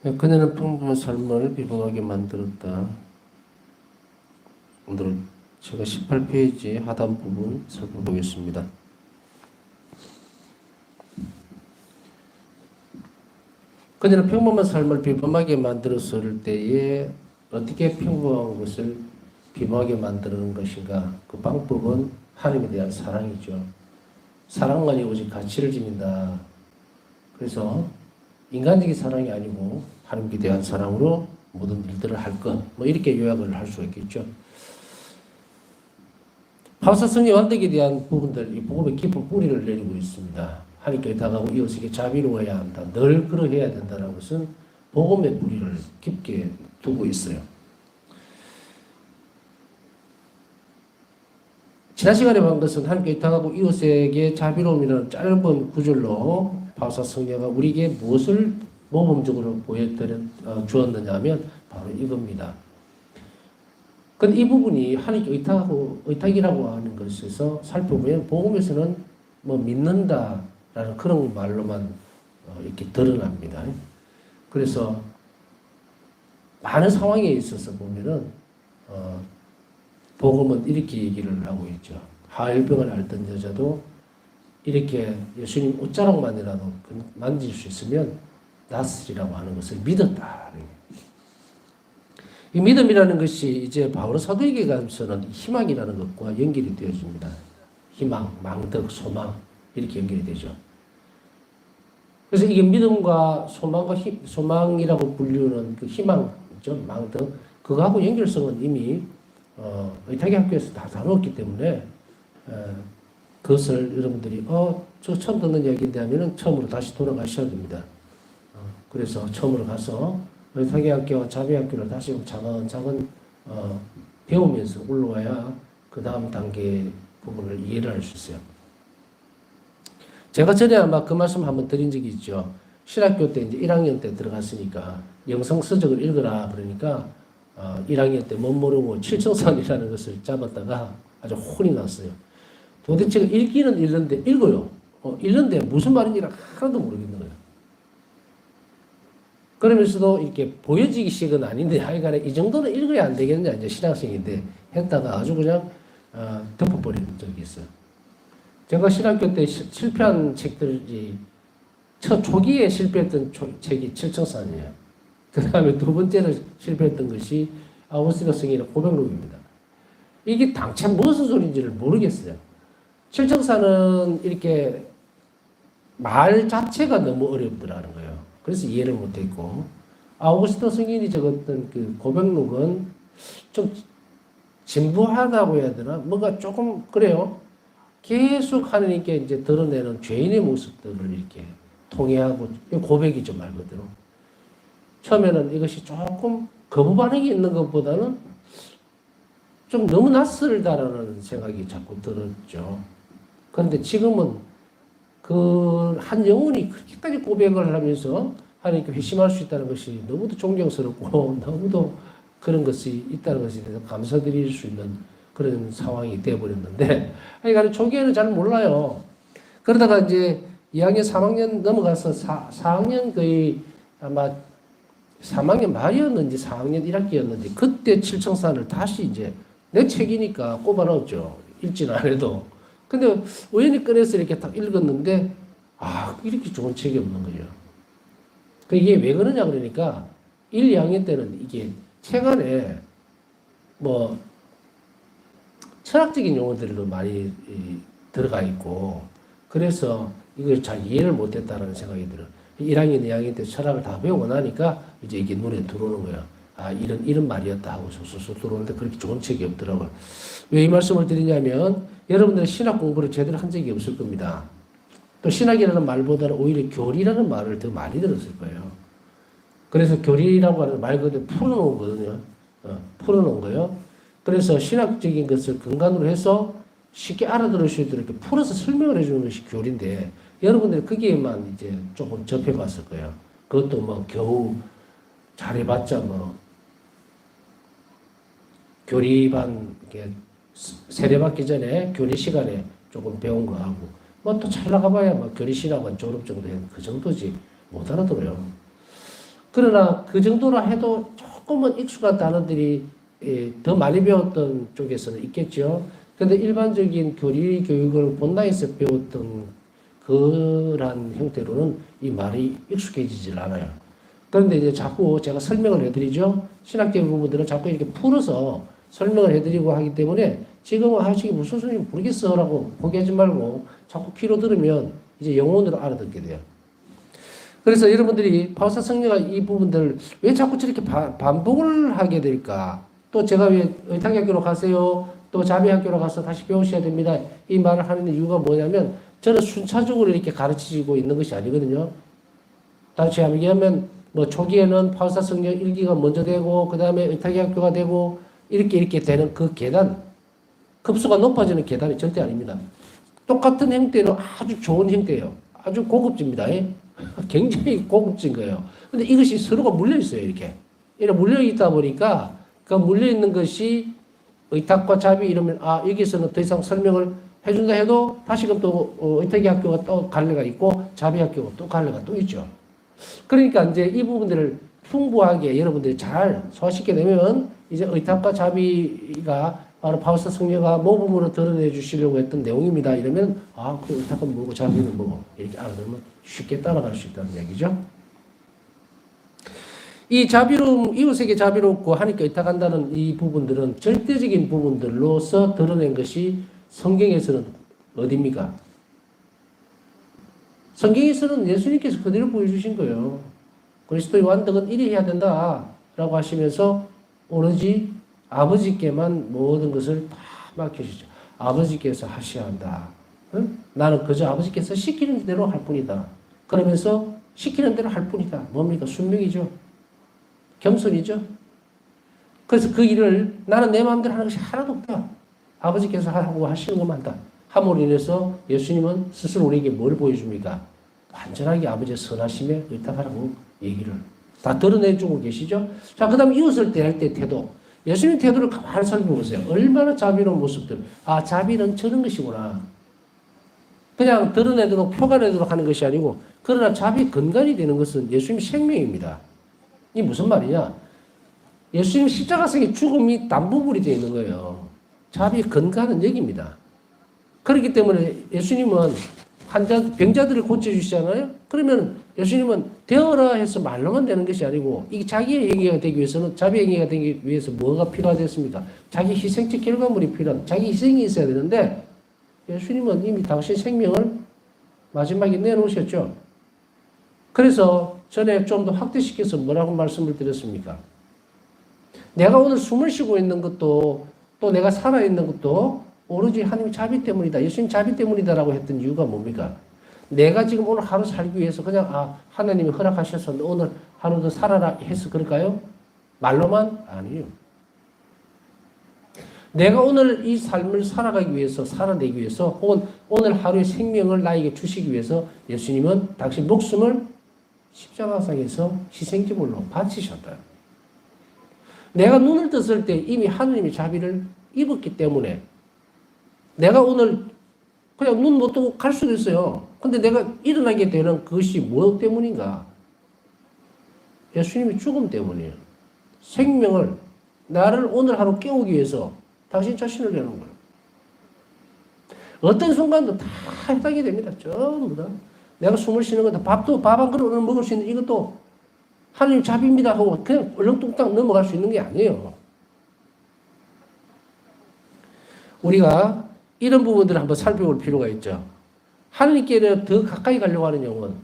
그녀는 평범한 삶을 비범하게 만들었다. 오늘은 제가 18페이지 하단 부분 살펴보겠습니다. 그녀는 평범한 삶을 비범하게 만들었을 때에 어떻게 평범한 것을 비범하게 만드는 것인가? 그 방법은 하나님에 대한 사랑이죠. 사랑만이 오직 가치를 지닌다. 그래서 인간적인 사랑이 아니고 하나님께 대한 사랑으로 모든 일들을 할 것. 이렇게 요약을 할 수가 있겠죠. 파사성의 완덕에 대한 부분들, 이 복음의 깊은 뿌리를 내리고 있습니다. 하나님께 다가오고 이웃에게 자비로워야 한다. 늘 그러해야 된다는 것은 복음의 뿌리를 깊게 두고 있어요. 지난 시간에 본 것은 하나님께 다가오고 이웃에게 자비로움이라는 짧은 구절로 파사 성녀가 우리에게 무엇을 모범적으로 주었느냐 하면 바로 이겁니다. 근데 이 부분이 하나님께 의탁이라고 하는 것에서 살펴보면 복음에서는 믿는다라는 그런 말로만 이렇게 드러납니다. 그래서 많은 상황에 있어서 보면은 복음은 이렇게 얘기를 하고 있죠. 하혈병을 앓던 여자도 이렇게 예수님 옷자락만이라도 만질 수 있으면 낫으리라고 하는 것을 믿었다. 이 믿음이라는 것이 이제 바울의 사도에게 가서는 희망이라는 것과 연결이 되어집니다. 희망, 망덕, 소망 이렇게 연결이 되죠. 그래서 이게 믿음과 소망이라고 불리는 그 희망이죠. 망덕. 그거하고 연결성은 이미 의탁의 학교에서 다 다뤘기 때문에 그것을 여러분들이 저 처음 듣는 이야기인데 하면은 처음으로 다시 돌아가셔야 됩니다. 그래서 처음으로 가서 의탁의 학교와 자비의 학교를 다시 차근차근 배우면서 올라와야 그 다음 단계 부분을 이해를 할 수 있어요. 제가 전에 아마 그 말씀 한번 드린 적이 있죠. 신학교 때 이제 1학년 때 들어갔으니까 영성서적을 읽어라 그러니까 1학년 때 못 모르고 칠청산이라는 것을 잡았다가 아주 혼이 났어요. 도대체 읽기는 읽는데 읽어요. 읽는데 무슨 말인지 하나도 모르겠는 거예요. 그러면서도 이렇게 보여지기식은 아닌데 하여간에 이 정도는 읽어야 안 되겠냐 이제 신학생인데 했다가 아주 그냥 덮어버린 적이 있어요. 제가 신학교 때 실패한 책들이 초기에 실패했던 책이 칠청산이에요. 그 다음에 두 번째로 실패했던 것이 아우구스티노 성인의 고백록입니다. 이게 당최 무슨 소리인지를 모르겠어요. 칠청산은 이렇게 말 자체가 너무 어렵더라는 거예요. 그래서 이해를 못했고 아우구스티노 성인이 적었던 그 고백록은 좀 진부하다고 해야 되나? 뭔가 조금 그래요. 계속 하나님께 이제 드러내는 죄인의 모습들을 이렇게 통해하고 고백이죠 말 그대로. 처음에는 이것이 조금 거부 반응이 있는 것보다는 좀 너무 낯설다라는 생각이 자꾸 들었죠. 그런데 지금은 그 한 영혼이 그렇게까지 고백을 하면서 하나님께 회심할 수 있다는 것이 너무도 존경스럽고 너무도 그런 것이 있다는 것에 대해서 감사드릴 수 있는 그런 상황이 되어버렸는데 하여간 초기에는 잘 몰라요. 그러다가 이제 2학년 3학년 넘어가서 4학년 거의 아마 3학년 말이었는지 4학년 1학기였는지 그때 칠청산을 다시 이제 내 책이니까 꼽아 넣었죠. 읽지는 안 해도. 근데 우연히 꺼내서 이렇게 딱 읽었는데 이렇게 좋은 책이 없는 거예요. 이게 왜 그러냐 그러니까 1, 2학년 때는 이게 책 안에 철학적인 용어들도 많이 들어가 있고 그래서 이걸 잘 이해를 못했다는 생각이 들어요. 1학년, 2학년 때 철학을 다 배우고 나니까 이제 이게 눈에 들어오는 거예요. 이런 말이었다 하고 소소소 들어오는데 그렇게 좋은 책이 없더라고요. 왜 이 말씀을 드리냐면 여러분들은 신학 공부를 제대로 한 적이 없을 겁니다. 또 신학이라는 말보다는 오히려 교리라는 말을 더 많이 들었을 거예요. 그래서 교리라고 하는 말 그대로 풀어놓은 거거든요. 풀어놓은 거예요. 그래서 신학적인 것을 근간으로 해서 쉽게 알아들을 수 있도록 이렇게 풀어서 설명을 해주는 것이 교리인데 여러분들이 거기에만 이제 조금 접해봤을 거예요. 그것도 겨우 잘해봤자 교리반 세례받기 전에 교리 시간에 조금 배운 거 하고 또 잘 나가봐야 교리 신학원 졸업 정도 그 정도지 못 알아들어요. 그러나 그 정도로 해도 조금은 익숙한 단어들이 더 많이 배웠던 쪽에서는 있겠죠. 근데 일반적인 교리 교육을 본당에서 배웠던 그런 형태로는 이 말이 익숙해지질 않아요. 그런데 이제 자꾸 제가 설명을 해드리죠. 신학적인 부분들은 자꾸 이렇게 풀어서 설명을 해드리고 하기 때문에 지금은 하시기 무슨 소리 모르겠어라고 포기하지 말고 자꾸 귀로 들으면 이제 영혼으로 알아듣게 돼요. 그래서 여러분들이 바울사 성령가 이 부분들을 왜 자꾸 저렇게 반복을 하게 될까? 또 제가 왜 의탁학교로 가세요? 또 자비학교로 가서 다시 배우셔야 됩니다. 이 말을 하는 이유가 뭐냐면 저는 순차적으로 이렇게 가르치고 있는 것이 아니거든요. 다시 얘기하면 뭐 초기에는 바울사 성령 1기가 먼저 되고 그 다음에 의탁학교가 되고 이렇게 되는 그 계단, 급수가 높아지는 계단이 절대 아닙니다. 똑같은 형태는 아주 좋은 형태예요. 아주 고급집니다. 굉장히 고급진 거예요. 근데 이것이 서로가 물려있어요, 이렇게. 이렇게 물려있다 보니까 그 물려있는 것이 의탁과 자비 이러면 여기서는 더 이상 설명을 해준다 해도 다시금 또 의탁의 학교가 또 갈래가 있고 자비 학교가 또 갈래가 또 있죠. 그러니까 이제 이 부분들을 풍부하게 여러분들이 잘 소화시켜 내면 이제 의탁과 자비가 바로 바울사 성령가 모범으로 드러내 주시려고 했던 내용입니다. 이러면 그 의탁은 뭐고 자비는 뭐고 이렇게 알아들으면 쉽게 따라갈 수 있다는 얘기죠. 이 자비로움, 이웃에게 자비롭고 하나님께 의탁한다는 이 부분들은 절대적인 부분들로서 드러낸 것이 성경에서는 어디입니까? 성경에서는 예수님께서 그대로 보여주신 거예요. 그리스도의 완덕은 이리 해야 된다라고 하시면서 오로지 아버지께만 모든 것을 다 맡겨주죠. 아버지께서 하셔야 한다. 응? 나는 그저 아버지께서 시키는 대로 할 뿐이다. 그러면서 시키는 대로 할 뿐이다. 뭡니까? 순명이죠. 겸손이죠. 그래서 그 일을 나는 내 마음대로 하는 것이 하나도 없다. 아버지께서 하고 하시는 것만 한다. 함으로 인해서 예수님은 스스로 우리에게 뭘 보여줍니까? 완전하게 아버지의 선하심에 의탁하라고 얘기를 다 드러내주고 계시죠. 자, 그 다음 이웃을 대할 때 태도. 예수님 태도를 가만히 살펴보세요. 얼마나 자비로운 모습들. 자비는 저런 것이구나. 그냥 드러내도록 표가내도록 하는 것이 아니고, 그러나 자비 근간이 되는 것은 예수님 생명입니다. 이게 무슨 말이냐? 예수님 십자가상의 죽음이 담보물이 되어 있는 거예요. 자비 근간은 여기입니다. 그렇기 때문에 예수님은 병자들을 고쳐주시잖아요? 그러면 예수님은 되어라 해서 말로만 되는 것이 아니고, 이게 자기의 행위가 되기 위해서는, 자비 행위가 되기 위해서 뭐가 필요하겠습니까? 자기 희생적 결과물이 필요한, 자기 희생이 있어야 되는데, 예수님은 이미 당신 생명을 마지막에 내놓으셨죠. 그래서 전에 좀 더 확대시켜서 뭐라고 말씀을 드렸습니까? 내가 오늘 숨을 쉬고 있는 것도, 또 내가 살아있는 것도 오로지 하나님 자비 때문이다. 예수님 자비 때문이다라고 했던 이유가 뭡니까? 내가 지금 오늘 하루 살기 위해서 그냥 하나님이 허락하셔서 오늘 하루도 살아라 해서 그럴까요? 말로만? 아니요. 내가 오늘 이 삶을 살아가기 위해서, 살아내기 위해서, 혹은 오늘 하루의 생명을 나에게 주시기 위해서 예수님은 당신 목숨을 십자가상에서 희생제물로 바치셨다. 내가 눈을 떴을 때 이미 하느님의 자비를 입었기 때문에 내가 오늘 그냥 눈 못 뜨고 갈 수도 있어요. 근데 내가 일어나게 되는 그것이 무엇 때문인가? 예수님의 죽음 때문이에요. 생명을, 나를 오늘 하루 깨우기 위해서 당신 자신을 내는 거예요. 어떤 순간도 다 해당이 됩니다. 전부 다. 내가 숨을 쉬는 것도 밥 한 그릇 먹을 수 있는 이것도 하나님 자비입니다 하고 그냥 얼렁뚱땅 넘어갈 수 있는 게 아니에요. 우리가 이런 부분들을 한번 살펴볼 필요가 있죠. 하나님께 더 가까이 가려고 하는 영혼,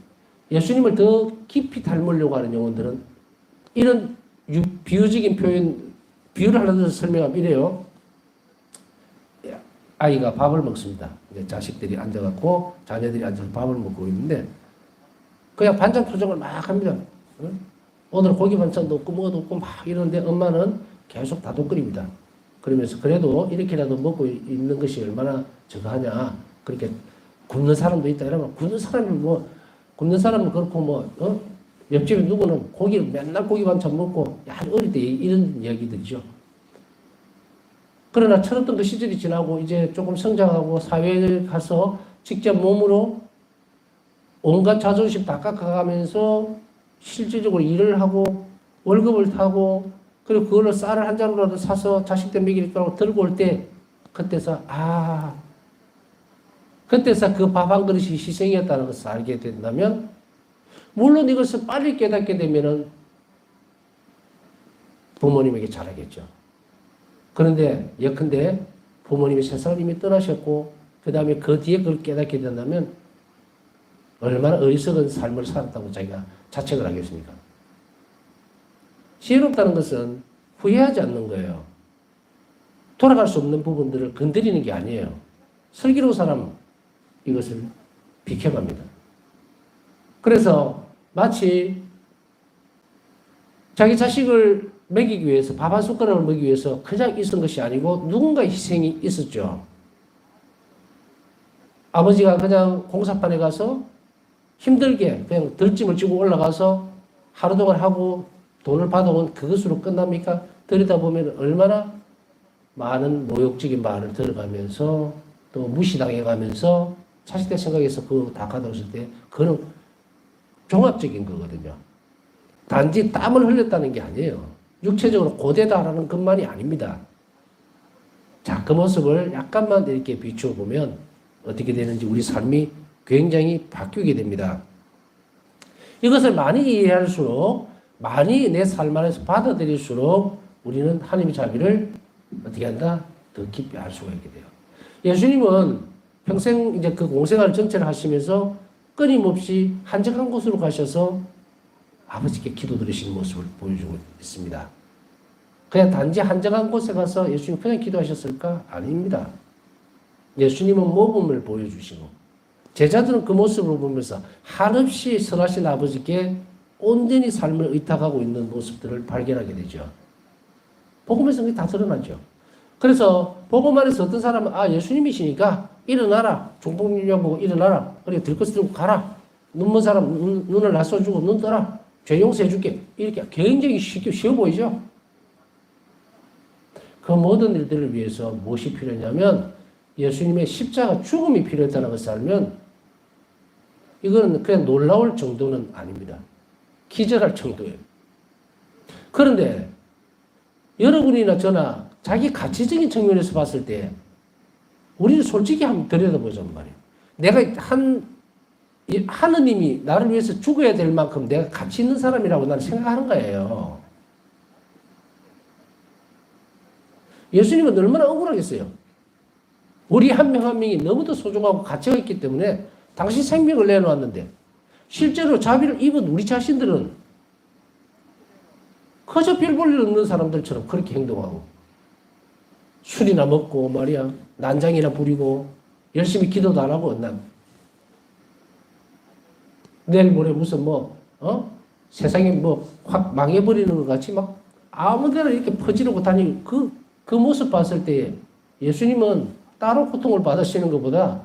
예수님을 더 깊이 닮으려고 하는 영혼들은 이런 비유적인 표현, 비유를 하나 설명하면 이래요. 아이가 밥을 먹습니다. 자식들이 앉아갖고 자녀들이 앉아서 밥을 먹고 있는데 그냥 반찬 투정을 막 합니다. 오늘 고기 반찬도 없고 뭐도 없고 막 이러는데 엄마는 계속 다독거립니다. 그러면서 그래도 이렇게라도 먹고 있는 것이 얼마나 저거 하냐. 그렇게 굶는 사람도 있다 이러면 굶는 사람은 그렇고 옆집에 누구는 고기를 맨날 고기 반찬 먹고 어릴 때 이런 이야기들이죠. 그러나 철없던 그 시절이 지나고 이제 조금 성장하고 사회에 가서 직접 몸으로 온갖 자존심 다 깎아가면서 실질적으로 일을 하고 월급을 타고 그리고 그걸로 쌀을 한 자루라도 사서 자식들 먹일 거라고 들고 올 때 그때서 그때서 그 밥 한 그릇이 희생이었다는 것을 알게 된다면 물론 이것을 빨리 깨닫게 되면은 부모님에게 잘하겠죠. 그런데 예컨대 부모님이 세상을 이미 떠나셨고 그 다음에 그 뒤에 그걸 깨닫게 된다면 얼마나 어리석은 삶을 살았다고 자기가 자책을 하겠습니까? 지혜롭다는 것은 후회하지 않는 거예요. 돌아갈 수 없는 부분들을 건드리는 게 아니에요. 슬기로운 사람 이것을 비켜갑니다. 그래서 마치 자기 자식을 먹이기 위해서 밥 한 숟가락을 먹이기 위해서 그냥 있은 것이 아니고 누군가의 희생이 있었죠. 아버지가 그냥 공사판에 가서 힘들게 그냥 들짐을 지고 올라가서 하루 동안 하고 돈을 받아온 그것으로 끝납니까? 들여다보면 얼마나 많은 모욕적인 말을 들어가면서 또 무시당해가면서 자식들 생각해서 그거 다 가져왔을 때 그건 종합적인 거거든요. 단지 땀을 흘렸다는 게 아니에요. 육체적으로 고되다라는 것만이 아닙니다. 자, 그 모습을 약간만 이렇게 비추어 보면 어떻게 되는지 우리 삶이 굉장히 바뀌게 됩니다. 이것을 많이 이해할수록 많이 내 삶 안에서 받아들일수록 우리는 하나님의 자비를 어떻게 한다? 더 깊이 알 수가 있게 돼요. 예수님은 평생 이제 그 공생활 전체를 하시면서 끊임없이 한적한 곳으로 가셔서 아버지께 기도드리시는 모습을 보여주고 있습니다. 그냥 단지 한적한 곳에 가서 예수님 그냥 기도하셨을까? 아닙니다. 예수님은 모범을 보여주시고 제자들은 그 모습을 보면서 한없이 선하신 아버지께 온전히 삶을 의탁하고 있는 모습들을 발견하게 되죠. 복음에서 그게 다 드러나죠. 그래서 복음 안에서 어떤 사람은 예수님이시니까 일어나라. 중풍병 보고 일어나라. 그리고 들것을 들고 가라. 눈먼 사람 눈을 낯설주고 눈 떠라. 죄 용서해 줄게. 이렇게 굉장히 쉬워 보이죠. 그 모든 일들을 위해서 무엇이 필요하냐면 예수님의 십자가 죽음이 필요했다는 것을 알면 이거는 그냥 놀라울 정도는 아닙니다. 기절할 정도예요. 그런데 여러분이나 저나 자기 가치적인 측면에서 봤을 때 우리는 솔직히 한번 들여다보자는 말이에요. 내가 하느님이 나를 위해서 죽어야 될 만큼 내가 가치 있는 사람이라고 나는 생각하는 거예요. 예수님은 얼마나 억울하겠어요. 우리 한 명 한 명이 너무도 소중하고 가치가 있기 때문에 당신 생명을 내놓았는데 실제로 자비를 입은 우리 자신들은 그저 별 볼 일 없는 사람들처럼 그렇게 행동하고 술이나 먹고 말이야 난장이나 부리고 열심히 기도도 안 하고 내일 모레 무슨 세상이 확 망해버리는 것 같이 막 아무데나 이렇게 퍼지르고 다니는 그 모습 봤을 때 예수님은 따로 고통을 받으시는 것보다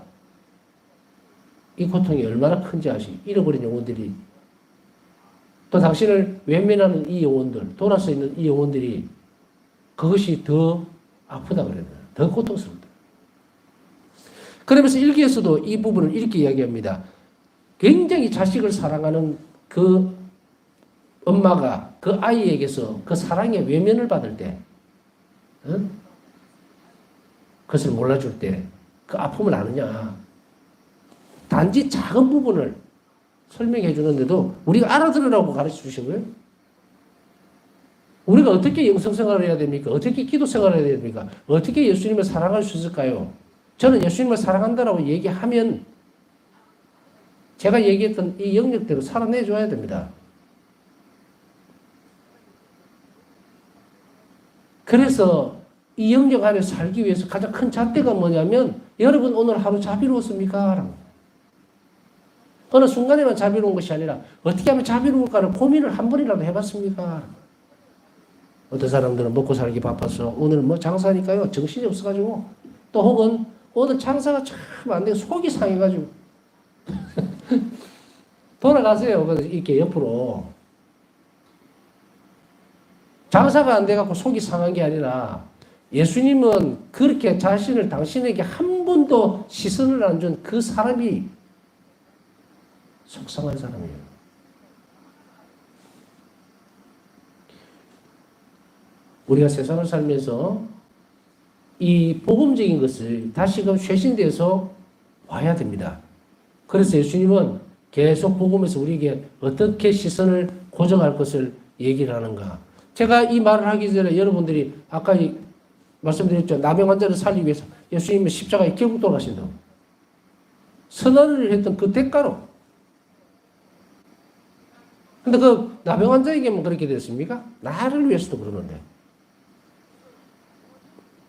이 고통이 얼마나 큰지 잃어버린 영혼들이 또 당신을 외면하는 이 영혼들, 돌아서 있는 이 영혼들이 그것이 더 아프다 그래요. 더 고통스럽다. 그러면서 일기에서도 이 부분을 이렇게 이야기합니다. 굉장히 자식을 사랑하는 그 엄마가 그 아이에게서 그 사랑의 외면을 받을 때, 그것을 몰라줄 때 그 아픔을 아느냐. 단지 작은 부분을 설명해 주는데도 우리가 알아들으라고 가르쳐 주신 거예요. 우리가 어떻게 영성생활을 해야 됩니까? 어떻게 기도생활을 해야 됩니까? 어떻게 예수님을 사랑할 수 있을까요? 저는 예수님을 사랑한다라고 얘기하면 제가 얘기했던 이 영역대로 살아내줘야 됩니다. 그래서 이 영역 안에 살기 위해서 가장 큰 잣대가 뭐냐면 여러분 오늘 하루 자비로웠습니까? 어느 순간에만 자비로운 것이 아니라 어떻게 하면 자비로울까를 고민을 한 번이라도 해봤습니까? 어떤 사람들은 먹고 살기 바빠서 오늘 장사하니까요 정신이 없어가지고 또 혹은 오늘 장사가 참 안 되고 속이 상해가지고 돌아가세요. 이렇게 옆으로 장사가 안 돼갖고 속이 상한 게 아니라 예수님은 그렇게 자신을 당신에게 한 번도 시선을 안 준 그 사람이 속상한 사람이에요. 우리가 세상을 살면서 이 복음적인 것을 다시금 쇄신돼서 와야 됩니다. 그래서 예수님은 계속 복음에서 우리에게 어떻게 시선을 고정할 것을 얘기를 하는가. 제가 이 말을 하기 전에 여러분들이 아까 말씀드렸죠. 나병 환자를 살리기 위해서 예수님은 십자가에 결국 돌아가신다고. 선언을 했던 그 대가로. 근데 그 나병 환자에게만 그렇게 됐습니까? 나를 위해서도 그러는데.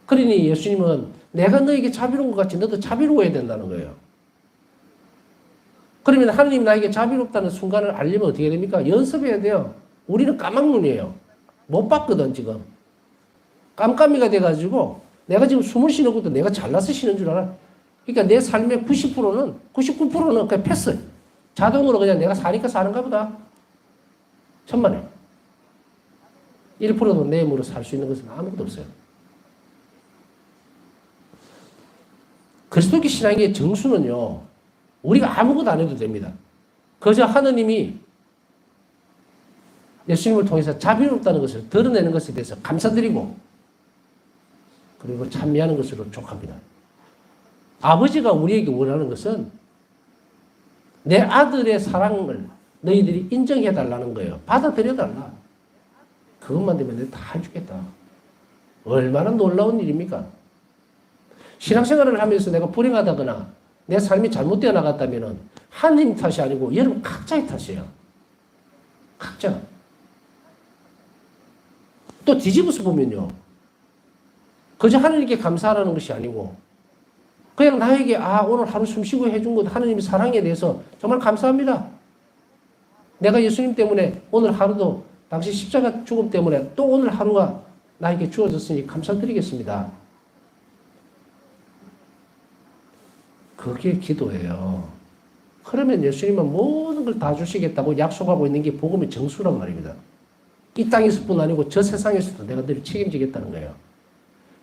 그러니 예수님은 내가 너에게 자비로운 것 같이 너도 자비로워야 된다는 거예요. 그러면 하나님 나에게 자비롭다는 순간을 알려면 어떻게 됩니까? 연습해야 돼요. 우리는 까막눈이에요. 못 봤거든 지금. 깜깜이가 돼가지고 내가 지금 숨을 쉬는 것도 내가 잘나서 쉬는 줄 알아. 그러니까 내 삶의 90%는 99%는 그냥 패스. 자동으로 그냥 내가 사니까 사는가 보다. 천만에. 1%도 내 힘으로 살 수 있는 것은 아무것도 없어요. 그리스도교 신앙의 정수는요. 우리가 아무것도 안 해도 됩니다. 그저 하느님이 예수님을 통해서 자비롭다는 것을 드러내는 것에 대해서 감사드리고 그리고 찬미하는 것으로 족합니다. 아버지가 우리에게 원하는 것은 내 아들의 사랑을 너희들이 인정해달라는 거예요. 받아들여달라. 그것만 되면 내가 다 해주겠다. 얼마나 놀라운 일입니까? 신앙생활을 하면서 내가 불행하다거나 내 삶이 잘못되어 나갔다면 하나님 탓이 아니고 여러분 각자의 탓이에요. 각자. 또 뒤집어서 보면요. 그저 하나님께 감사하라는 것이 아니고 그냥 나에게 오늘 하루 숨쉬고 해준 것 하나님의 사랑에 대해서 정말 감사합니다. 내가 예수님 때문에 오늘 하루도 당시 십자가 죽음 때문에 또 오늘 하루가 나에게 주어졌으니 감사드리겠습니다. 그게 기도예요. 그러면 예수님은 모든 걸 다 주시겠다고 약속하고 있는 게 복음의 정수란 말입니다. 이 땅에서뿐 아니고 저 세상에서도 내가 늘 책임지겠다는 거예요.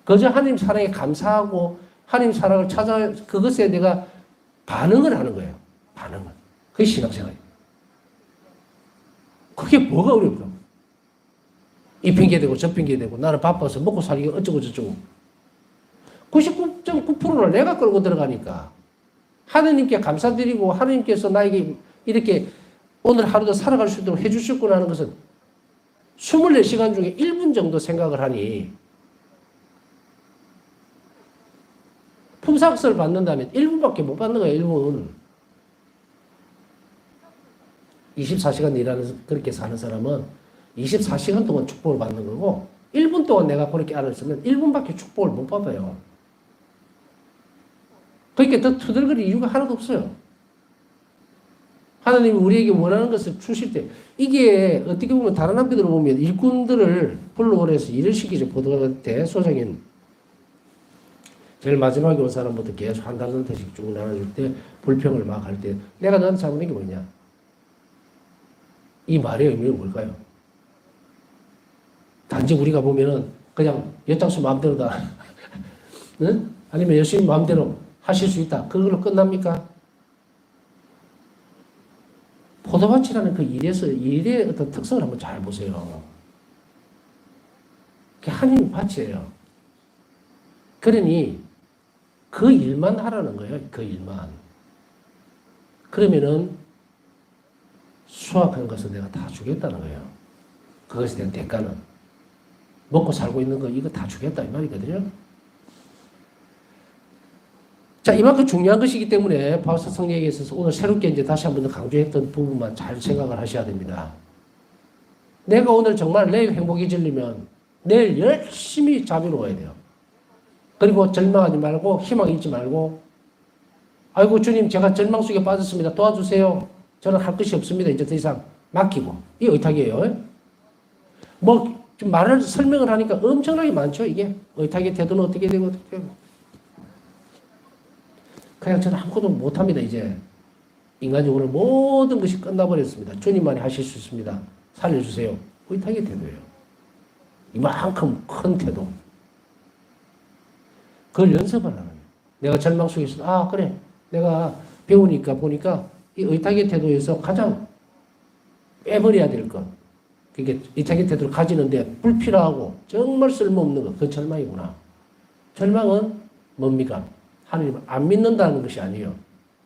그저 하나님 사랑에 감사하고 하나님 사랑을 찾아 그것에 내가 반응을 하는 거예요. 반응을. 그게 신앙생활이에요. 그게 뭐가 어렵다. 이 핑계대고 저 핑계대고 나는 바빠서 먹고 살기 어쩌고 저쩌고. 99.9%를 내가 끌고 들어가니까 하느님께 감사드리고 하느님께서 나에게 이렇게 오늘 하루도 살아갈 수 있도록 해주셨구나 하는 것은 24시간 중에 1분 정도 생각을 하니 품삯을 받는다면 1분밖에 못 받는 거예요. 1분. 24시간 일하는 그렇게 사는 사람은 24시간 동안 축복을 받는 거고 1분 동안 내가 그렇게 안 했으면 1분밖에 축복을 못 받아요. 그러니까 더 투덜거릴 이유가 하나도 없어요. 하나님이 우리에게 원하는 것을 주실 때 이게 어떻게 보면 다른 학교들을 보면 일꾼들을 불러오래서 일을 시키죠. 보도가 대소장인 제일 마지막에 온 사람부터 계속 한 달한테씩 쭉 나눠줄 때 불평을 막 할 때 내가 너한테 잘못한 게 뭐냐? 이 말의 의미는 뭘까요? 단지 우리가 보면은 그냥 엿장수 마음대로 다 응? 아니면 열심히 마음대로 하실 수 있다. 그걸로 끝납니까? 포도밭이라는 그 일의 어떤 특성을 한번 잘 보세요. 그게 하나님 밭이에요. 그러니 그 일만 하라는 거예요. 그 일만. 그러면은 수확한 것을 내가 다 주겠다는 거예요. 그것에 대한 대가는. 먹고 살고 있는 거 이거 다 주겠다 이 말이거든요. 자, 이만큼 중요한 것이기 때문에 바울서 성령에 있어서 오늘 새롭게 이제 다시 한번 더 강조했던 부분만 잘 생각을 하셔야 됩니다. 내가 오늘 정말 내일 행복해지려면 내일 열심히 자비로워야 돼요. 그리고 절망하지 말고 희망 잃지 말고 아이고 주님 제가 절망 속에 빠졌습니다. 도와주세요. 저는 할 것이 없습니다. 이제 더 이상 맡기고. 이게 의탁이에요. 뭐 좀 말을 설명을 하니까 엄청나게 많죠. 이게 의탁의 태도는 어떻게 되고 어떻게 되고. 그냥 저는 아무것도 못합니다. 이제 인간적으로 모든 것이 끝나버렸습니다. 주님만이 하실 수 있습니다. 살려주세요. 의탁의 태도예요. 이만큼 큰 태도. 그걸 연습을 하는 거예요. 내가 절망 속에 있어. 그래. 내가 배우니까 보니까 이 의탁의 태도에서 가장 빼버려야 될 것. 그게 이타기 태도를 가지는데 불필요하고 정말 쓸모없는 것, 그건 절망이구나. 절망은 뭡니까? 하나님을 안 믿는다는 것이 아니에요.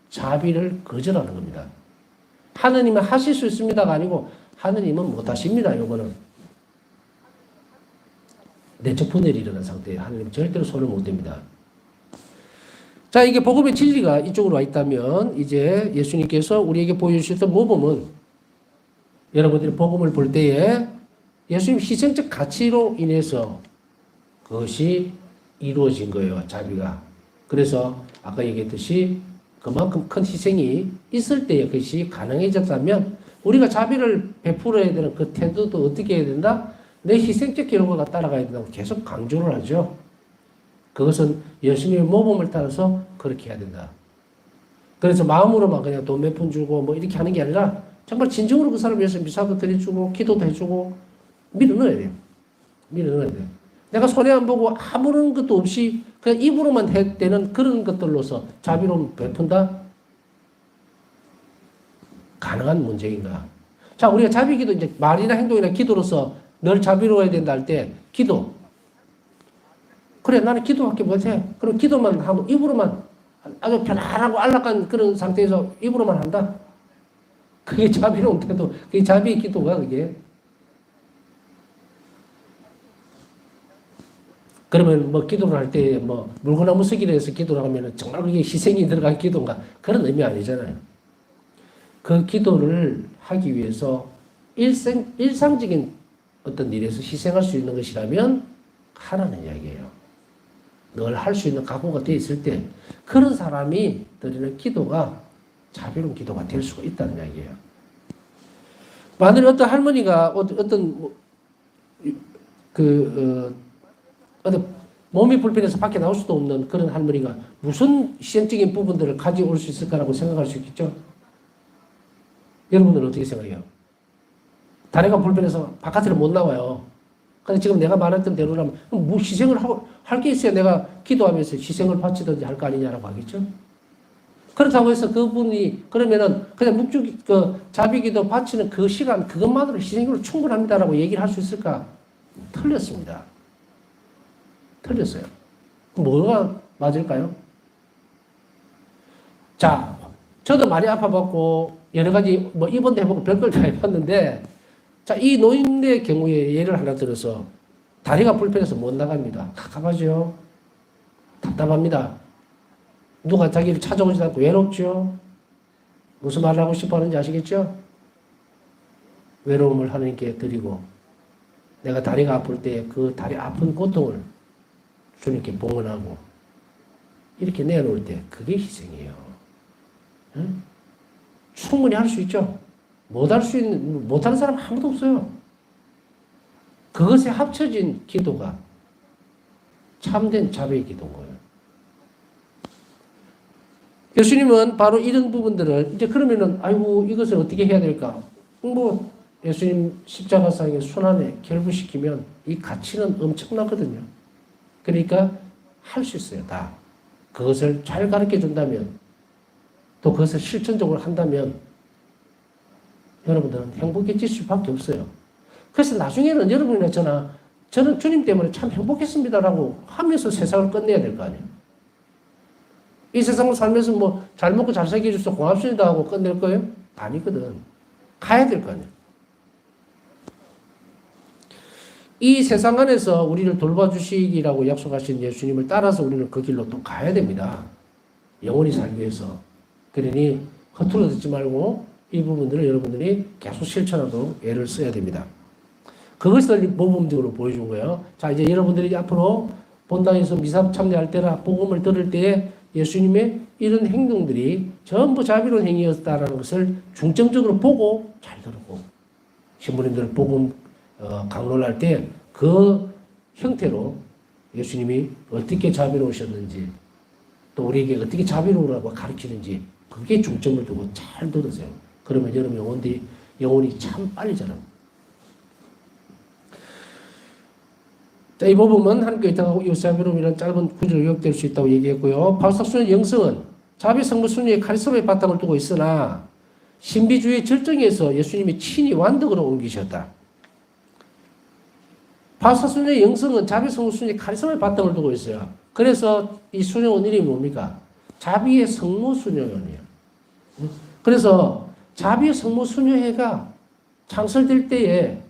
자비를 거절하는 겁니다. 하느님은 하실 수 있습니다가 아니고 하느님은 못하십니다. 이거는 내적 분열이 일어난 상태에 하느님은 절대로 손을 못 댑니다. 자, 이게 복음의 진리가 이쪽으로 와 있다면 이제 예수님께서 우리에게 보여주셨던 모범은 여러분들이 복음을 볼 때에 예수님 희생적 가치로 인해서 그것이 이루어진 거예요. 자비가. 그래서 아까 얘기했듯이 그만큼 큰 희생이 있을 때에 그것이 가능해졌다면 우리가 자비를 베풀어야 되는 그 태도도 어떻게 해야 된다? 내 희생적 결과가 따라가야 된다고 계속 강조를 하죠. 그것은 예수님의 모범을 따라서 그렇게 해야 된다. 그래서 마음으로만 그냥 돈 몇 푼 주고 뭐 이렇게 하는 게 아니라 정말 진정으로 그 사람을 위해서 미사도 드려주고 기도도 해주고 밀어 넣어야 돼요. 밀어 넣어야 돼요. 내가 손해 안 보고 아무런 것도 없이 그냥 입으로만 되는 그런 것들로서 자비로움 베푼다? 가능한 문제인가? 자, 우리가 자비기도 이제 말이나 행동이나 기도로서 늘 자비로워야 된다 할 때 기도. 그래, 나는 기도밖에 못해. 그럼 기도만 하고 입으로만 아주 편안하고 안락한 그런 상태에서 입으로만 한다? 그게 자비로운 태도. 그게 자비의 기도가 그게. 그러면 뭐 기도를 할 때 뭐 물구나무 서기를 해서 기도를 하면 정말 그게 희생이 들어간 기도인가? 그런 의미 아니잖아요. 그 기도를 하기 위해서 일상적인 어떤 일에서 희생할 수 있는 것이라면 하라는 이야기예요. 늘 할 수 있는 각오가 되어 있을 때 그런 사람이 드리는 기도가 자비로운 기도가 될 수가 있다는 이야기예요. 만일 어떤 할머니가 어떤 몸이 불편해서 밖에 나올 수도 없는 그런 할머니가 무슨 희생적인 부분들을 가져올 수 있을까라고 생각할 수 있겠죠? 여러분들은 어떻게 생각해요? 다리가 불편해서 바깥으로 못 나와요. 근데 지금 내가 말했던 대로라면 뭐 희생을 할 게 있어야 내가 기도하면서 희생을 바치든지 할 거 아니냐라고 하겠죠? 그렇다고 해서 그분이 그러면은 그냥 자비기도 바치는 그 시간 그것만으로 희생으로 충분합니다라고 얘기를 할 수 있을까? 틀렸습니다. 틀렸어요. 뭐가 맞을까요? 자, 저도 많이 아파봤고 여러 가지 뭐 입원도 해보고 별걸 다 해봤는데 자, 이 노인의 경우에 예를 하나 들어서 다리가 불편해서 못 나갑니다. 답답하죠? 답답합니다. 누가 자기를 찾아오지 않고 외롭죠? 무슨 말을 하고 싶어 하는지 아시겠죠? 외로움을 하나님께 드리고 내가 다리가 아플 때 그 다리 아픈 고통을 주님께 봉헌하고 이렇게 내놓을 때 그게 희생이에요. 응? 충분히 할 수 있죠? 못하는 사람 아무도 없어요. 그것에 합쳐진 기도가 참된 자비의 기도인 거예요. 예수님은 바로 이런 부분들을 이제 그러면은 아이고 이것을 어떻게 해야 될까? 뭐 예수님 십자가상의 순환에 결부시키면 이 가치는 엄청나거든요. 그러니까 할 수 있어요. 다. 그것을 잘 가르쳐 준다면 또 그것을 실천적으로 한다면 여러분들은 행복해질 수밖에 없어요. 그래서 나중에는 여러분이나 저는 주님 때문에 참 행복했습니다라고 하면서 세상을 끝내야 될 거 아니에요. 이 세상을 살면서 뭐 잘 먹고 잘 살게 해줘서 고맙습니다 하고 끝낼 거예요? 아니거든. 가야 될 거 아니에요. 이 세상 안에서 우리를 돌봐주시기라고 약속하신 예수님을 따라서 우리는 그 길로 또 가야 됩니다. 영원히 살기 위해서. 그러니 허투루 듣지 말고 이 부분들을 여러분들이 계속 실천하도록 애를 써야 됩니다. 그것을 모범적으로 보여준 거예요. 자, 이제 여러분들이 앞으로 본당에서 미사 참여할 때나 복음을 들을 때에 예수님의 이런 행동들이 전부 자비로운 행위였다라는 것을 중점적으로 보고 잘 들고 신부님들 복음 강론을 할 때 그 형태로 예수님이 어떻게 자비로우셨는지 또 우리에게 어떻게 자비로우라고 가르치는지 그게 중점을 두고 잘 들으세요. 그러면 여러분 영혼이 참 빨리 자랍니다. 자, 이 부분은 하나님께 의탁하고 이웃 자비로움이라는 짧은 구절로 요약될 수 있다고 얘기했고요. 바울사도의 영성은 자비 성부 순위의 카리스마의 바탕을 두고 있으나 신비주의 절정에서 예수님이 친히 완덕으로 옮기셨다. 바사순녀의 영성은 자비 성모순녀의 카리스마의 바탕을 두고 있어요. 그래서 이 수녀원 이름이 뭡니까? 자비의 성모수녀원이에요. 그래서 자비의 성모수녀회가 창설될 때에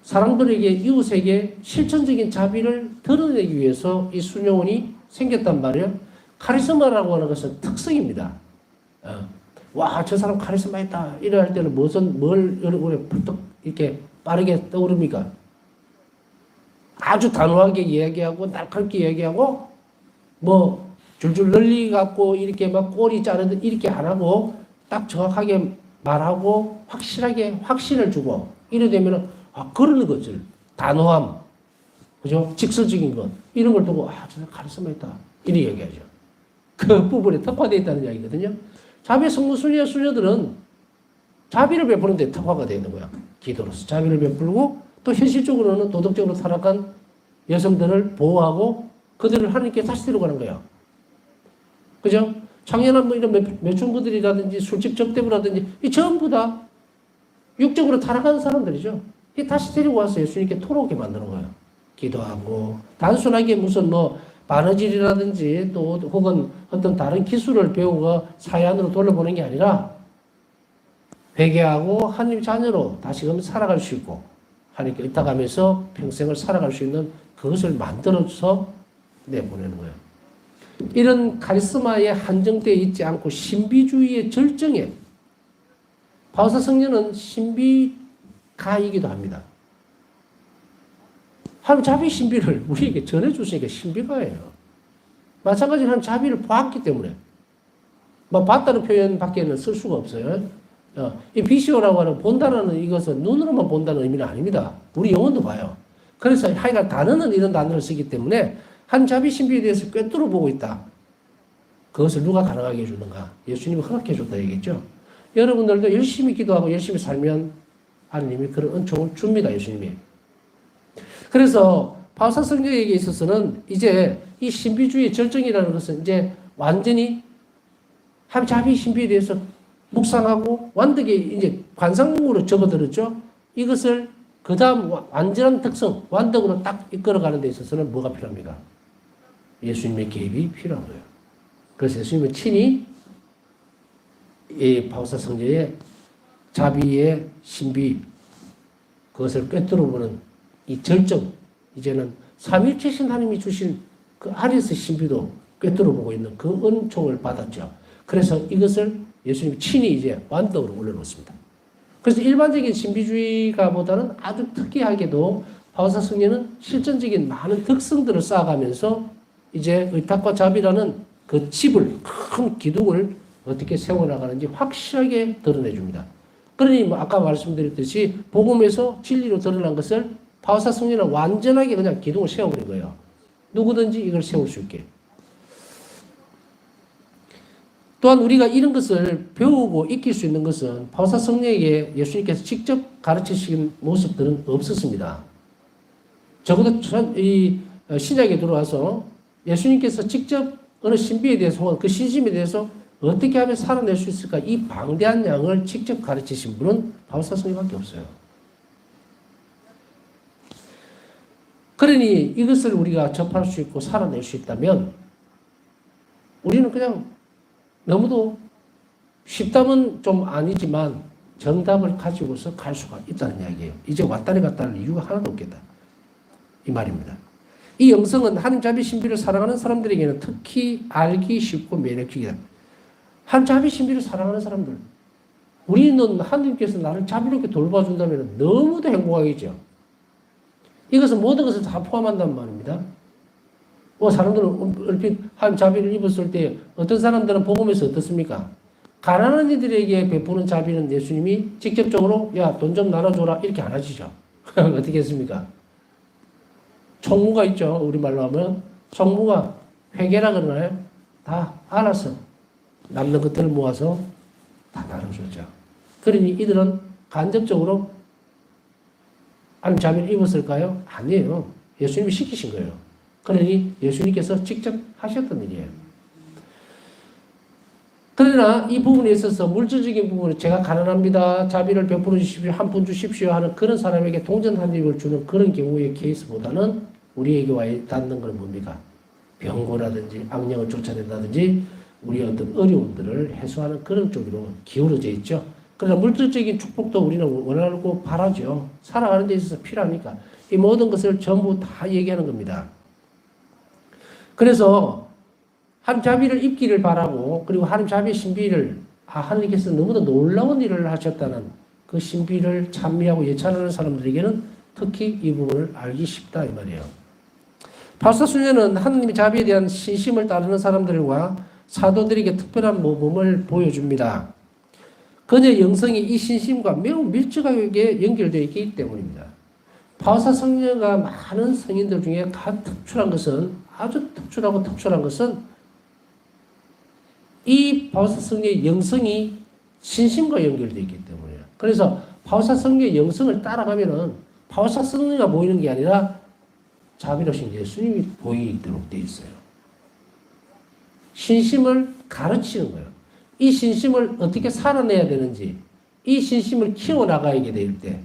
사람들에게, 이웃에게 실천적인 자비를 드러내기 위해서 이 수녀원이 생겼단 말이에요. 카리스마라고 하는 것은 특성입니다. 와, 저 사람 카리스마 있다. 이래 할 때는 뭘 얼굴에 불떡 이렇게 빠르게 떠오릅니까? 아주 단호하게 이야기하고, 날카롭게 이야기하고, 뭐, 줄줄 널리 갖고, 이렇게 막 꼬리 자르듯 이렇게 안 하고, 딱 정확하게 말하고, 확실하게 확신을 주고, 이래 되면은, 그러는 것을, 단호함, 그죠? 직설적인 것, 이런 걸 두고, 저 사람 카리스마 있다. 이렇게 얘기하죠. 그 부분에 특화되어 있다는 이야기거든요. 자비의 성모순녀 수녀들은 자비를 베푸는 데 특화가 되어 있는 거야. 기도로서 자비를 베풀고 또 현실적으로는 도덕적으로 타락한 여성들을 보호하고 그들을 하나님께 다시 데려가는 거야. 그죠? 청년한 뭐 이런 매춘부들이라든지 술집 적대부라든지 이 전부 다 육적으로 타락한 사람들이죠. 이 다시 데리고 와서 예수님께 돌아오게 만드는 거예요. 기도하고 단순하게 무슨 뭐 바느질이라든지 또 혹은 어떤 다른 기술을 배우고 사회 안으로 돌려보는 게 아니라 회개하고 하나님 자녀로 다시금 살아갈 수 있고 하나님께 의탁하면서 평생을 살아갈 수 있는 그것을 만들어서 내보내는 거예요. 이런 카리스마에 한정되어 있지 않고 신비주의의 절정에 바오사 성녀는 신비가이기도 합니다. 하나님 자비 신비를 우리에게 전해주시니까 신비가예요. 마찬가지로 하나님 자비를 보았기 때문에 뭐 봤다는 표현밖에는 쓸 수가 없어요. 이 비시오라고 하는 본다는 이것은 눈으로만 본다는 의미는 아닙니다. 우리 영혼도 봐요. 그래서 하여간 단어는 이런 단어를 쓰기 때문에 한 자비 신비에 대해서 꿰뚫어 보고 있다. 그것을 누가 가능하게 해주는가? 예수님이 허락해 줬다 얘기했죠. 여러분들도 열심히 기도하고 열심히 살면 하나님이 그런 은총을 줍니다. 예수님이. 그래서 바오사 성녀에게 있어서는 이제 이 신비주의 절정이라는 것은 이제 완전히 한 자비 신비에 대해서 묵상하고 완벽히 이제 관상으로 접어들었죠. 이것을 그 다음 완전한 특성, 완덕으로 딱 이끌어가는 데 있어서는 뭐가 필요합니까? 예수님의 개입이 필요한 거예요. 그래서 예수님은 친히 이 바오사 성녀의 자비의 신비, 그것을 꿰뚫어보는 이 절정, 이제는 삼위일체신 하나님이 주신 그 아리스 신비도 꿰뚫어보고 있는 그 은총을 받았죠. 그래서 이것을 예수님이 친히 이제 완덕으로 올려놓습니다. 그래서 일반적인 신비주의가보다는 아주 특이하게도 바오사 성녀는 실전적인 많은 특성들을 쌓아가면서 이제 의탁과 자비라는 그 집을, 큰 기둥을 어떻게 세워나가는지 확실하게 드러내줍니다. 그러니 뭐 아까 말씀드렸듯이 복음에서 진리로 드러난 것을 바오사 성녀는 완전하게 그냥 기둥을 세워버린 거예요. 누구든지 이걸 세울 수 있게. 또한 우리가 이런 것을 배우고 익힐 수 있는 것은 바오사 성녀에게 예수님께서 직접 가르치신 모습들은 없었습니다. 적어도 이 신약에 들어와서 예수님께서 직접 어느 신비에 대해서 혹은 그 신심에 대해서 어떻게 하면 살아낼 수 있을까 이 방대한 양을 직접 가르치신 분은 바오사 성녀밖에 없어요. 그러니 이것을 우리가 접할 수 있고 살아낼 수 있다면 우리는 그냥 너무도 쉽다면 좀 아니지만 정답을 가지고서 갈 수가 있다는 이야기예요. 이제 왔다리 갔다 할 이유가 하나도 없겠다. 이 말입니다. 이 영성은 하나님 자비 신비를 사랑하는 사람들에게는 특히 알기 쉽고 매력적이다. 하나님 자비 신비를 사랑하는 사람들. 우리는 하나님께서 나를 자비롭게 돌봐준다면 너무도 행복하겠죠. 이것은 모든 것을 다 포함한단 말입니다. 사람들은 얼핏 하나님 자비를 입었을 때 어떤 사람들은 복음에서 어떻습니까? 가난한 이들에게 베푸는 자비는 예수님이 직접적으로 야, 돈 좀 나눠줘라 이렇게 안 하시죠. 어떻게 했습니까? 총무가 있죠. 우리말로 하면 총무가 회계라 그러나요? 다 알아서 남는 것들을 모아서 다 나눠줬죠. 그러니 이들은 간접적으로 하나님 자비를 입었을까요? 아니에요. 예수님이 시키신 거예요. 그러니 예수님께서 직접 하셨던 일이에요. 그러나 이 부분에 있어서 물질적인 부분은 제가 가난합니다. 자비를 베풀어 주십시오. 한 푼 주십시오. 하는 그런 사람에게 동전 한 입을 주는 그런 경우의 케이스보다는 우리에게 와 닿는 건 뭡니까? 병고라든지 악령을 쫓아낸다든지 우리의 어떤 어려움들을 해소하는 그런 쪽으로 기울어져 있죠. 그러나 물질적인 축복도 우리는 원하고 바라죠. 살아가는 데 있어서 필요하니까. 이 모든 것을 전부 다 얘기하는 겁니다. 그래서 하나님 자비를 입기를 바라고 그리고 하나님 자비의 신비를 하나님께서 너무나 놀라운 일을 하셨다는 그 신비를 찬미하고 예찬하는 사람들에게는 특히 이 부분을 알기 쉽다 이 말이에요. 바울사순녀는 하나님의 자비에 대한 신심을 따르는 사람들과 사도들에게 특별한 모범을 보여줍니다. 그녀의 영성이 이 신심과 매우 밀접하게 연결되어 있기 때문입니다. 바울사순녀가 많은 성인들 중에 아주 특출한 것은 이 바울사순녀의 영성이 신심과 연결되어 있기 때문이에요. 그래서 바울사순녀의 영성을 따라가면은 바울사순녀가 보이는 게 아니라 자비로신 예수님이 보이도록 되어 있어요. 신심을 가르치는 거예요. 이 신심을 어떻게 살아내야 되는지, 이 신심을 키워나가야 될 때,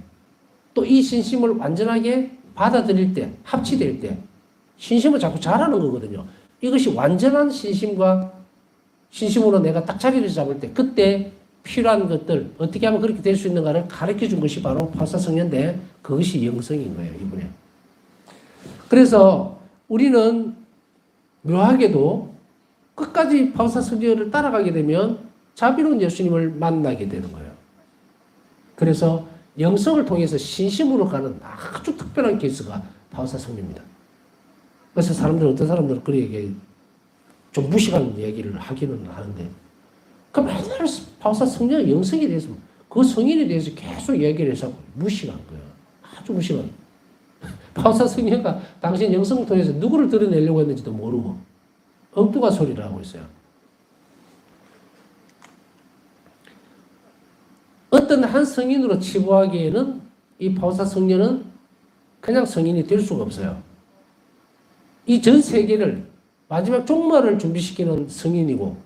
또 이 신심을 완전하게 받아들일 때, 합치될 때, 신심을 자꾸 잘하는 거거든요. 이것이 완전한 신심으로 내가 딱 자리를 잡을 때, 그때 필요한 것들, 어떻게 하면 그렇게 될 수 있는가를 가르쳐 준 것이 바로 바울사순녀인데, 그것이 영성인 거예요, 이번에. 그래서 우리는 묘하게도 끝까지 바울사순녀를 따라가게 되면 자비로운 예수님을 만나게 되는 거예요. 그래서 영성을 통해서 신심으로 가는 아주 특별한 케이스가 바울사순녀입니다. 그래서 어떤 사람들은 그에게 좀 무식한 얘기를 하기는 하는데, 그 맨날 바울사순녀 영성에 대해서, 그 성인에 대해서 계속 얘기를 해서 무식한 거예요. 아주 무식한. 바울사순녀가 당신 영성을 통해서 누구를 드러내려고 했는지도 모르고 엉뚱한 소리를 하고 있어요. 어떤 한 성인으로 치부하기에는 이 바울사순녀는 그냥 성인이 될 수가 없어요. 이 전 세계를 마지막 종말을 준비시키는 성인이고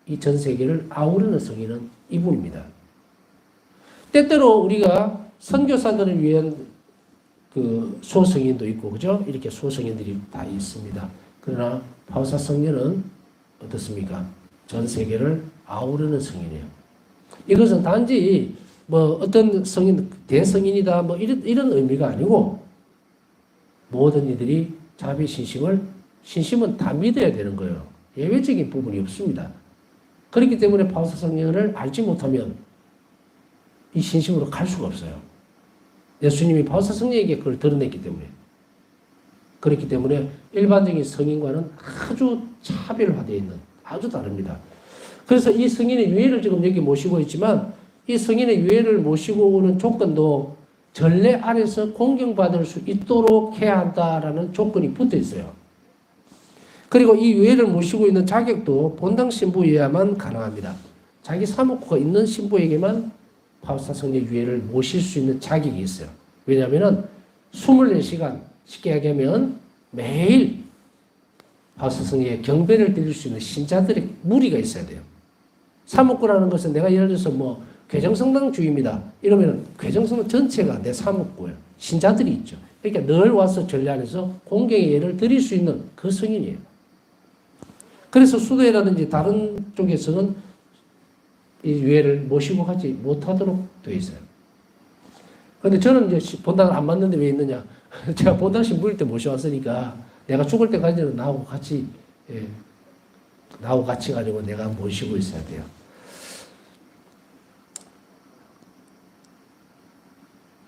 이 전 세계를 아우르는 성인은 이분입니다. 때때로 우리가 선교사들을 위한 그 소성인도 있고, 그죠? 이렇게 소성인들이 다 있습니다. 그러나 바울사순녀는 어떻습니까? 전 세계를 아우르는 성인이에요. 이것은 단지 뭐 어떤 성인, 대성인이다 뭐 이런 의미가 아니고 모든 이들이 자비 신심은 다 믿어야 되는 거예요. 예외적인 부분이 없습니다. 그렇기 때문에 바울사순녀를 알지 못하면 이 신심으로 갈 수가 없어요. 예수님이 바울사순녀에게 그걸 드러냈기 때문에. 그렇기 때문에 일반적인 성인과는 아주 차별화되어 있는, 아주 다릅니다. 그래서 이 성인의 유해를 지금 여기 모시고 있지만 이 성인의 유해를 모시고 오는 조건도 전례 안에서 공경받을 수 있도록 해야 한다라는 조건이 붙어 있어요. 그리고 이 유해를 모시고 있는 자격도 본당 신부여야만 가능합니다. 자기 사목구가 있는 신부에게만 바울사순녀 유해를 모실 수 있는 자격이 있어요. 왜냐하면 24시간 쉽게 얘기하면 매일 바울사순녀의 경배를 드릴 수 있는 신자들의 무리가 있어야 돼요. 사목구라는 것은 내가 예를 들어서 뭐 괴정성당주의입니다. 이러면 괴정성당 전체가 내 사목구예요. 신자들이 있죠. 그러니까 늘 와서 전례 안에서 공경의 예를 드릴 수 있는 그 성인이에요. 그래서 수도회라든지 다른 쪽에서는 이 유해를 모시고 가지 못하도록 되어 있어요. 그런데 저는 이제 본당을 안 맞는데 왜 있느냐? 제가 본당 신부일 때 모셔왔으니까 내가 죽을 때까지는 나하고 같이 가지고 내가 모시고 있어야 돼요.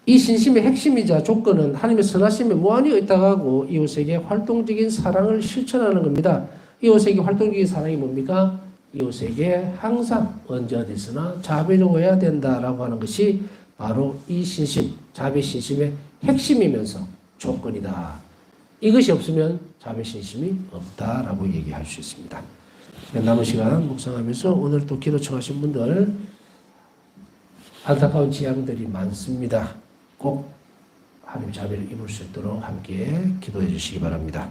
이 신심의 핵심이자 조건은 하나님의 선하심에 무한히 의탁하고 이웃에게 활동적인 사랑을 실천하는 겁니다. 이웃에게 활동적인 사랑이 뭡니까? 이웃에게 항상 언제 어디서나 자비로워야 된다라고 하는 것이 바로 이 신심, 자비 신심의 핵심이면서 조건이다. 이것이 없으면 자비 신심이 없다라고 얘기할 수 있습니다. 남은 시간 묵상하면서 오늘 또 기도 청하신 분들 안타까운 지향들이 많습니다. 꼭 하나님 자비를 입을 수 있도록 함께 기도해 주시기 바랍니다.